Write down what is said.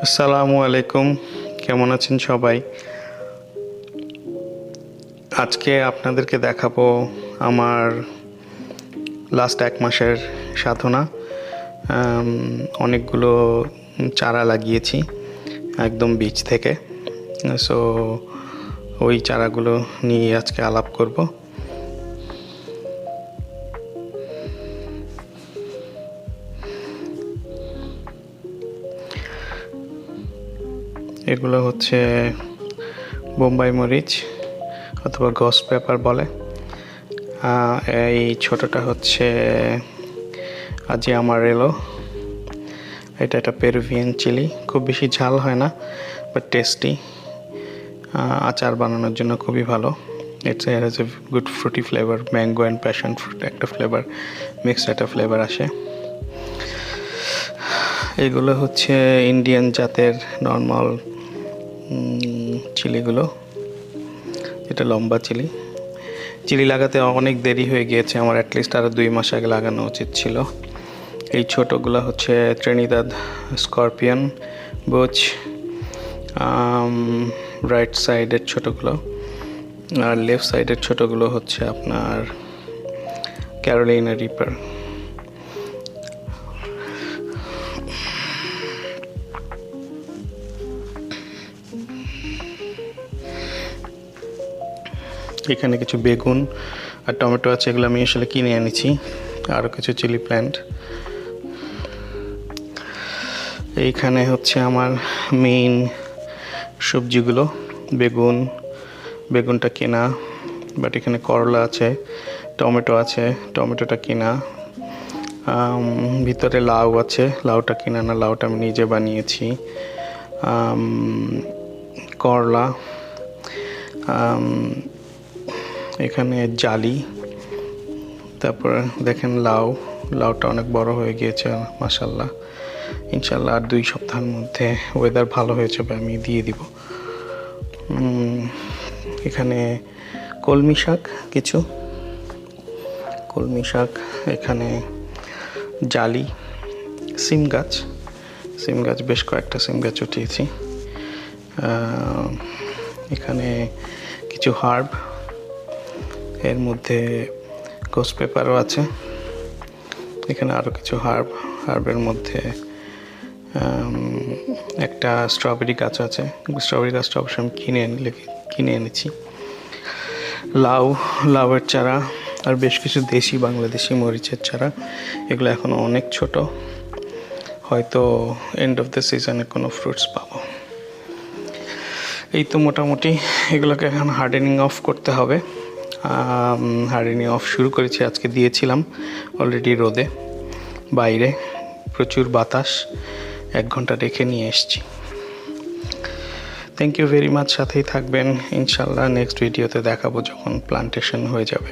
আসসালামু আলাইকুম, কেমন আছেন সবাই? আজকে আপনাদেরকে দেখাবো আমার লাস্ট 1 মাসের সাধনা। অনেকগুলো চারা লাগিয়েছি একদম বীজ থেকে। সো ওই চারাগুলো নিয়ে আজকে আলাপ করব। এগুলো হচ্ছে বোম্বাই মরিচ অথবা গস্ট পেপার বলে। এই ছোটটা হচ্ছে আজি আমারেলো। এটা একটা পেরুভিয়ান চিলি, খুব বেশি ঝাল হয় না বাট টেস্টি। আচার বানানোর জন্য খুবই ভালো। It's has a good Frooti flavour, mango and passion fruit একটা ফ্লেভার, মিক্সড একটা ফ্লেভার আসে। এগুলো হচ্ছে ইন্ডিয়ান জাতের নর্মাল চিলিগুলো। এটা লম্বা চিলি লাগাতে অনেক দেরি হয়ে গিয়েছে আমার, অ্যাটলিস্ট আরও 2 মাস আগে লাগানো উচিত ছিল। এই ছোটোগুলো হচ্ছে ট্রিনিদাদ স্করপিয়ন বুচ, রাইট সাইডের ছোটোগুলো, আর লেফট সাইডের ছোটোগুলো হচ্ছে আপনার ক্যারোলিনা রিপার। এখানে কিছু বেগুন আর টমেটো আছে, এগুলো আমি আসলে কিনে এনেছি। আরও কিছু চিলি প্ল্যান্ট। এইখানে হচ্ছে আমার মেইন সবজিগুলো, বেগুনটা কেনা, বাট এখানে করলা আছে, টমেটো আছে, টমেটোটা কেনা। ভিতরে লাউ আছে, লাউটা কেনা না, লাউটা আমি নিজে বানিয়েছি। করলা, এখানে জালি, তারপর দেখেন লাউটা অনেক বড় হয়ে গিয়েছে মাশাআল্লাহ। ইনশাআল্লাহ আর 2 সপ্তাহের মধ্যে ওয়েদার ভালো হয়ে যাবে, আমি দিয়ে দিব। এখানে কলমি শাক, এখানে জালি, সিম গাছ বেশ কয়েকটা সিম গাছ উঠিয়েছি। এখানে কিছু হার্ব, এর মধ্যে গোস্ট পেপারও আছে। এখানে আরও কিছু হার্বের মধ্যে একটা স্ট্রবেরি গাছ আছে। স্ট্রবেরি গাছটা অবশ্য আমি কিনে এনেছি। লাউয়ের চারা, আর বেশ কিছু দেশি বাংলাদেশি মরিচের চারা। এগুলো এখনও অনেক ছোট, হয়তো এন্ড অফ দ্য সিজনে কোনো ফ্রুটস পাবো। এই তো মোটামুটি এগুলোকে এখন হার্ডেনিং অফ করতে হবে। হার্ডেনিং অফ শুরু করেছি, আজকে দিয়েছিলাম অলরেডি রোদে, বাইরে প্রচুর বাতাস, 1 ঘন্টা রেখে নিয়ে এসেছি। থ্যাংক ইউ ভেরি মাচ, সাথেই থাকবেন। ইনশাল্লাহ নেক্সট ভিডিওতে দেখাবো যখন প্লান্টেশন হয়ে যাবে।